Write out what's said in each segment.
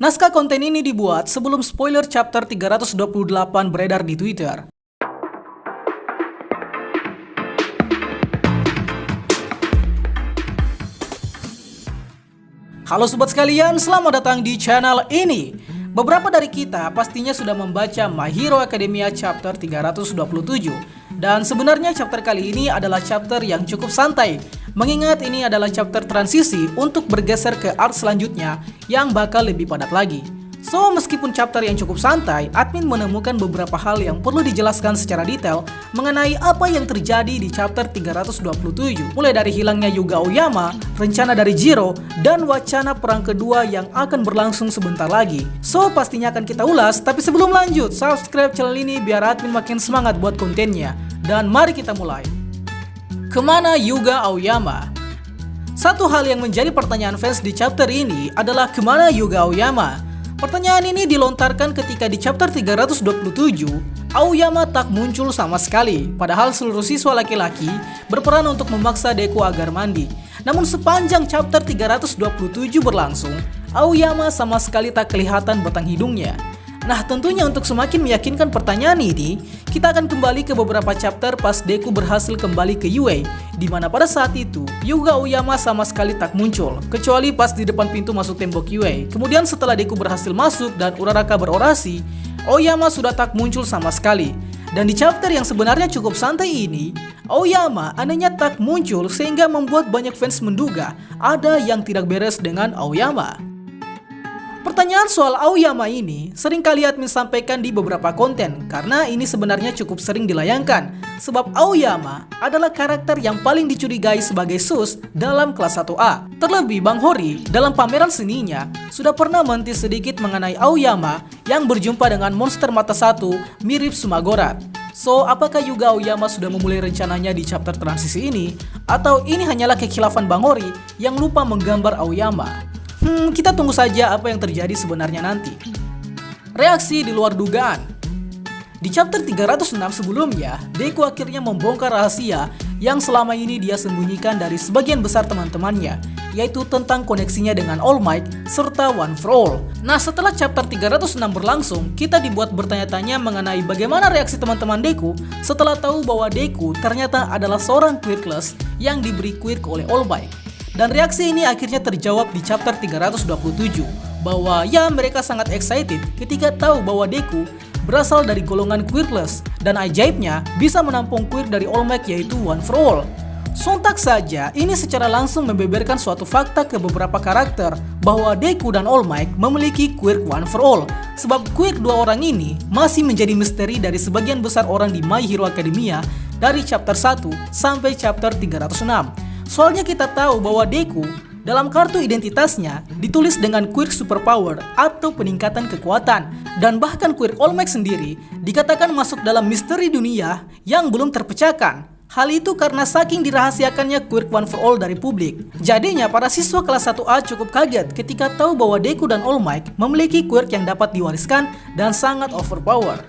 Naskah konten ini dibuat sebelum spoiler chapter 328 beredar di Twitter. Halo sobat sekalian, selamat datang di channel ini. Beberapa dari kita pastinya sudah membaca My Hero Academia chapter 327. Dan sebenarnya chapter kali ini adalah chapter yang cukup santai, mengingat ini adalah chapter transisi untuk bergeser ke arc selanjutnya yang bakal lebih padat lagi. So, meskipun chapter yang cukup santai, admin menemukan beberapa hal yang perlu dijelaskan secara detail mengenai apa yang terjadi di chapter 327. Mulai dari hilangnya Yuga Aoyama, rencana dari Jiro, dan wacana perang kedua yang akan berlangsung sebentar lagi. So, pastinya akan kita ulas, tapi sebelum lanjut, subscribe channel ini biar admin makin semangat buat kontennya. Dan mari kita mulai. Kemana Yuga Aoyama? Satu hal yang menjadi pertanyaan fans di chapter ini adalah kemana Yuga Aoyama? Pertanyaan ini dilontarkan ketika di chapter 327, Aoyama tak muncul sama sekali, padahal seluruh siswa laki-laki berperan untuk memaksa Deku agar mandi. Namun sepanjang chapter 327 berlangsung, Aoyama sama sekali tak kelihatan batang hidungnya. Nah, tentunya untuk semakin meyakinkan pertanyaan ini, kita akan kembali ke beberapa chapter pas Deku berhasil kembali ke UA, di mana pada saat itu Yuga Aoyama sama sekali tak muncul, kecuali pas di depan pintu masuk tembok UA. Kemudian setelah Deku berhasil masuk dan Uraraka berorasi, Aoyama sudah tak muncul sama sekali. Dan di chapter yang sebenarnya cukup santai ini, Aoyama anehnya tak muncul sehingga membuat banyak fans menduga ada yang tidak beres dengan Aoyama. Pertanyaan soal Aoyama ini sering kali admin sampaikan di beberapa konten karena ini sebenarnya cukup sering dilayangkan, sebab Aoyama adalah karakter yang paling dicurigai sebagai sus dalam kelas 1A. Terlebih Bang Hori dalam pameran seninya sudah pernah mentis sedikit mengenai Aoyama yang berjumpa dengan monster mata satu mirip Sumagorat. So, apakah Yuga Aoyama sudah memulai rencananya di chapter transisi ini? Atau ini hanyalah kekhilafan Bang Hori yang lupa menggambar Aoyama? Kita tunggu saja apa yang terjadi sebenarnya nanti. Reaksi di luar dugaan. Di chapter 306 sebelumnya, Deku akhirnya membongkar rahasia yang selama ini dia sembunyikan dari sebagian besar teman-temannya, yaitu tentang koneksinya dengan All Might serta One for All. Nah, setelah chapter 306 berlangsung, kita dibuat bertanya-tanya mengenai bagaimana reaksi teman-teman Deku setelah tahu bahwa Deku ternyata adalah seorang quirkless yang diberi quirk oleh All Might. Dan reaksi ini akhirnya terjawab di chapter 327 bahwa ya mereka sangat excited ketika tahu bahwa Deku berasal dari golongan quirkless dan ajaibnya bisa menampung quirk dari All Might yaitu One for All. Sontak saja ini secara langsung membeberkan suatu fakta ke beberapa karakter bahwa Deku dan All Might memiliki quirk One for All, sebab quirk dua orang ini masih menjadi misteri dari sebagian besar orang di My Hero Academia dari chapter 1 sampai chapter 306. Soalnya kita tahu bahwa Deku dalam kartu identitasnya ditulis dengan quirk superpower atau peningkatan kekuatan, dan bahkan quirk All Might sendiri dikatakan masuk dalam misteri dunia yang belum terpecahkan. Hal itu karena saking dirahasiakannya quirk One for All dari publik. Jadinya para siswa kelas 1A cukup kaget ketika tahu bahwa Deku dan All Might memiliki quirk yang dapat diwariskan dan sangat overpower.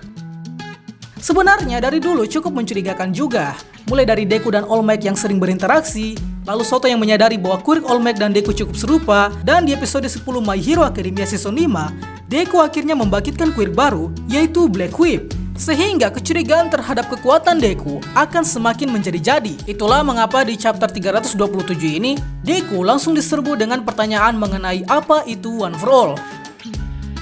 Sebenarnya dari dulu cukup mencurigakan juga, mulai dari Deku dan All Might yang sering berinteraksi, lalu Soto yang menyadari bahwa quirk All Might dan Deku cukup serupa, dan di episode 10 My Hero Academia Season 5, Deku akhirnya membangkitkan quirk baru, yaitu Black Whip. Sehingga kecurigaan terhadap kekuatan Deku akan semakin menjadi-jadi. Itulah mengapa di chapter 327 ini, Deku langsung diserbu dengan pertanyaan mengenai apa itu One for All.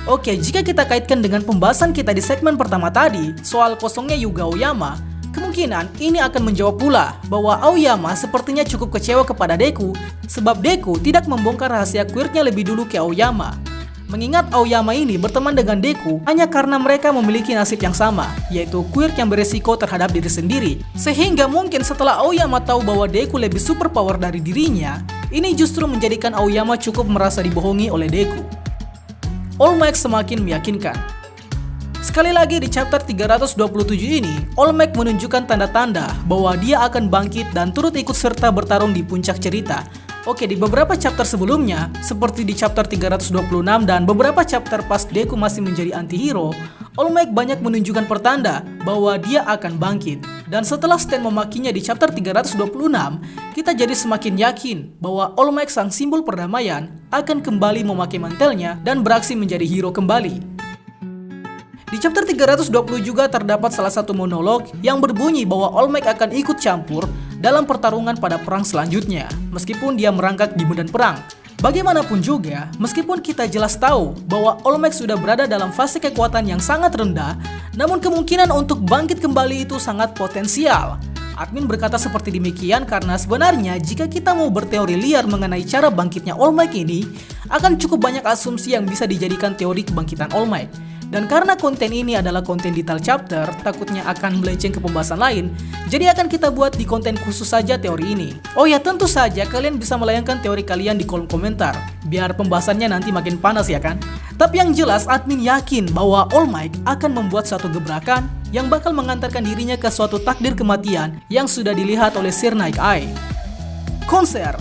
Oke, jika kita kaitkan dengan pembahasan kita di segmen pertama tadi soal kosongnya Yuga Aoyama, kemungkinan ini akan menjawab pula bahwa Aoyama sepertinya cukup kecewa kepada Deku sebab Deku tidak membongkar rahasia quirknya lebih dulu ke Aoyama. Mengingat Aoyama ini berteman dengan Deku hanya karena mereka memiliki nasib yang sama, yaitu quirk yang beresiko terhadap diri sendiri. Sehingga mungkin setelah Aoyama tahu bahwa Deku lebih superpower dari dirinya, ini justru menjadikan Aoyama cukup merasa dibohongi oleh Deku. All Might semakin meyakinkan. Sekali lagi di chapter 327 ini, All Might menunjukkan tanda-tanda bahwa dia akan bangkit dan turut ikut serta bertarung di puncak cerita. Oke, di beberapa chapter sebelumnya, seperti di chapter 326 dan beberapa chapter pas Deku masih menjadi anti-hero, All Might banyak menunjukkan pertanda bahwa dia akan bangkit. Dan setelah Stan memakinya di chapter 326, kita jadi semakin yakin bahwa All Might sang simbol perdamaian akan kembali memakai mantelnya dan beraksi menjadi hero kembali. Di chapter 320 juga terdapat salah satu monolog yang berbunyi bahwa All Might akan ikut campur dalam pertarungan pada perang selanjutnya, meskipun dia merangkak di medan perang. Bagaimanapun juga, meskipun kita jelas tahu bahwa All Might sudah berada dalam fase kekuatan yang sangat rendah, namun kemungkinan untuk bangkit kembali itu sangat potensial. Admin berkata seperti demikian karena sebenarnya jika kita mau berteori liar mengenai cara bangkitnya All Might ini, akan cukup banyak asumsi yang bisa dijadikan teori kebangkitan All Might. Dan karena konten ini adalah konten detail chapter, takutnya akan melenceng ke pembahasan lain, jadi akan kita buat di konten khusus saja teori ini. Oh ya, tentu saja kalian bisa melayangkan teori kalian di kolom komentar, biar pembahasannya nanti makin panas ya kan? Tapi yang jelas admin yakin bahwa All Might akan membuat satu gebrakan yang bakal mengantarkan dirinya ke suatu takdir kematian yang sudah dilihat oleh Sir Night Eye. Konser.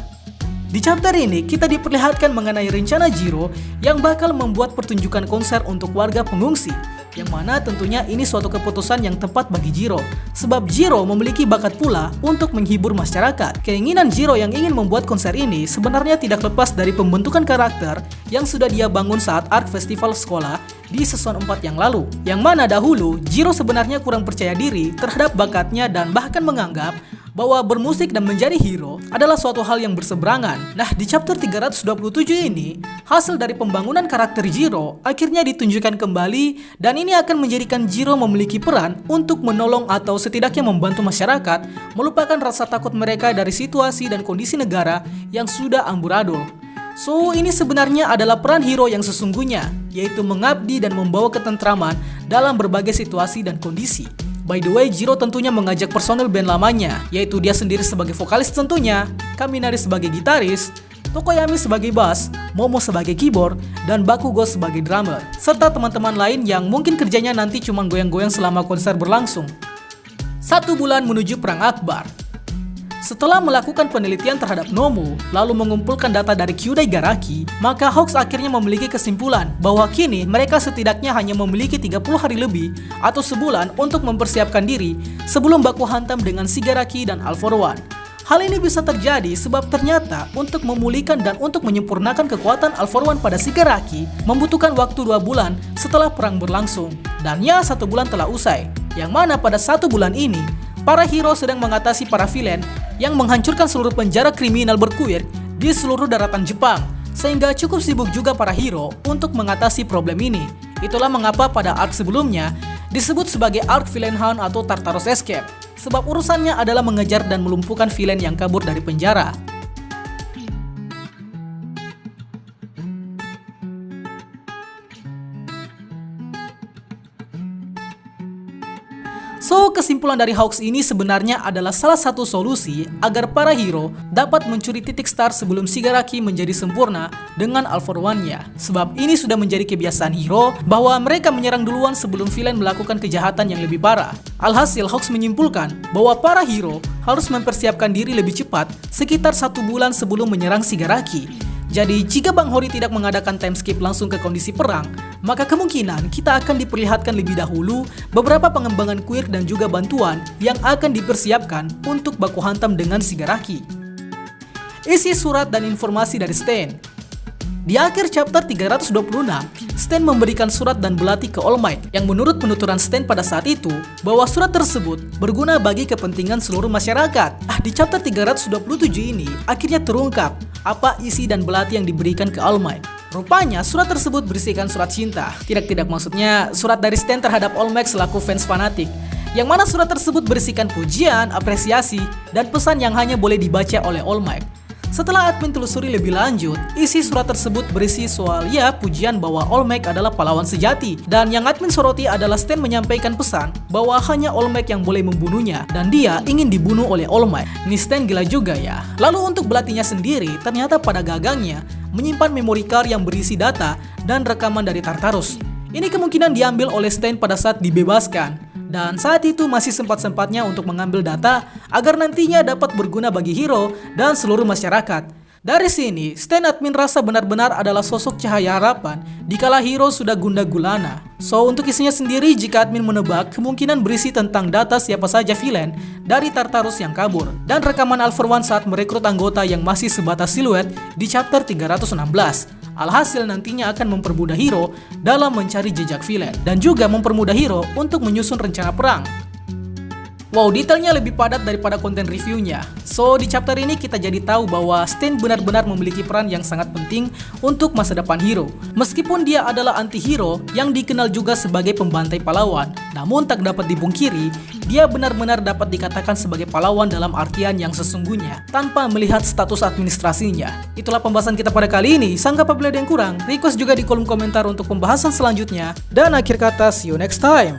Di chapter ini kita diperlihatkan mengenai rencana Jiro yang bakal membuat pertunjukan konser untuk warga pengungsi, yang mana tentunya ini suatu keputusan yang tepat bagi Jiro, sebab Jiro memiliki bakat pula untuk menghibur masyarakat. Keinginan Jiro yang ingin membuat konser ini sebenarnya tidak lepas dari pembentukan karakter yang sudah dia bangun saat arc festival sekolah di season 4 yang lalu, yang mana dahulu Jiro sebenarnya kurang percaya diri terhadap bakatnya dan bahkan menganggap bahwa bermusik dan menjadi hero adalah suatu hal yang berseberangan. Nah, di chapter 327 ini, hasil dari pembangunan karakter Jiro akhirnya ditunjukkan kembali, dan ini akan menjadikan Jiro memiliki peran untuk menolong atau setidaknya membantu masyarakat melupakan rasa takut mereka dari situasi dan kondisi negara yang sudah amburadul. So, ini sebenarnya adalah peran hero yang sesungguhnya, yaitu mengabdi dan membawa ketentraman dalam berbagai situasi dan kondisi. By the way, Jiro tentunya mengajak personel band lamanya, yaitu dia sendiri sebagai vokalis tentunya, Kaminari sebagai gitaris, Tokoyami sebagai bass, Momo sebagai keyboard, dan Bakugo sebagai drummer, serta teman-teman lain yang mungkin kerjanya nanti cuma goyang-goyang selama konser berlangsung. 1 bulan menuju Perang Akbar. Setelah melakukan penelitian terhadap Nomu, lalu mengumpulkan data dari Kyudai Garaki, maka Hawks akhirnya memiliki kesimpulan bahwa kini mereka setidaknya hanya memiliki 30 hari lebih atau sebulan untuk mempersiapkan diri sebelum baku hantam dengan Shigaraki dan All For One. Hal ini bisa terjadi sebab ternyata untuk memulihkan dan untuk menyempurnakan kekuatan All For One pada Shigaraki membutuhkan waktu 2 bulan setelah perang berlangsung, dan ya 1 bulan telah usai, yang mana pada 1 bulan ini para hero sedang mengatasi para villain yang menghancurkan seluruh penjara kriminal berkuir di seluruh daratan Jepang, sehingga cukup sibuk juga para hero untuk mengatasi problem ini. Itulah mengapa pada arc sebelumnya disebut sebagai arc Villain Hunt atau Tartarus Escape, sebab urusannya adalah mengejar dan melumpuhkan villain yang kabur dari penjara. So, kesimpulan dari Hawks ini sebenarnya adalah salah satu solusi agar para hero dapat mencuri titik start sebelum Shigaraki menjadi sempurna dengan All For One-nya. Sebab ini sudah menjadi kebiasaan hero bahwa mereka menyerang duluan sebelum villain melakukan kejahatan yang lebih parah. Alhasil, Hawks menyimpulkan bahwa para hero harus mempersiapkan diri lebih cepat sekitar 1 bulan sebelum menyerang Shigaraki. Jadi, jika Bang Hori tidak mengadakan time skip langsung ke kondisi perang, maka kemungkinan kita akan diperlihatkan lebih dahulu beberapa pengembangan quirk dan juga bantuan yang akan dipersiapkan untuk baku hantam dengan Shigaraki. Isi surat dan informasi dari Stain. Di akhir chapter 326, Stain memberikan surat dan belati ke All Might yang menurut penuturan Stain pada saat itu bahwa surat tersebut berguna bagi kepentingan seluruh masyarakat. Di chapter 327 ini akhirnya terungkap apa isi dan belati yang diberikan ke All Might. Rupanya surat tersebut berisikan surat cinta. Tidak maksudnya surat dari Stain terhadap All Might selaku fans fanatik, yang mana surat tersebut berisikan pujian, apresiasi, dan pesan yang hanya boleh dibaca oleh All Might. Setelah admin telusuri lebih lanjut, isi surat tersebut berisi soal pujian bahwa All Might adalah pahlawan sejati, dan yang admin soroti adalah Stain menyampaikan pesan bahwa hanya All Might yang boleh membunuhnya dan dia ingin dibunuh oleh All Might. Ini Stain gila juga ya. Lalu untuk belatinya sendiri, ternyata pada gagangnya menyimpan memory card yang berisi data dan rekaman dari Tartarus. Ini kemungkinan diambil oleh Stain pada saat dibebaskan, dan saat itu masih sempat-sempatnya untuk mengambil data agar nantinya dapat berguna bagi hero dan seluruh masyarakat. Dari sini, Stan admin rasa benar-benar adalah sosok cahaya harapan dikala hero sudah gundah gulana. So, untuk isinya sendiri, jika admin menebak, kemungkinan berisi tentang data siapa saja villain dari Tartarus yang kabur, dan rekaman All For One saat merekrut anggota yang masih sebatas siluet di chapter 316. Alhasil nantinya akan mempermudah hero dalam mencari jejak villain, dan juga mempermudah hero untuk menyusun rencana perang. Wow, detailnya lebih padat daripada konten reviewnya. So, di chapter ini kita jadi tahu bahwa Stan benar-benar memiliki peran yang sangat penting untuk masa depan hero. Meskipun dia adalah anti-hero yang dikenal juga sebagai pembantai pahlawan, namun tak dapat dipungkiri, dia benar-benar dapat dikatakan sebagai pahlawan dalam artian yang sesungguhnya, tanpa melihat status administrasinya. Itulah pembahasan kita pada kali ini. Sangka apabila ada yang kurang, request juga di kolom komentar untuk pembahasan selanjutnya. Dan akhir kata, see you next time.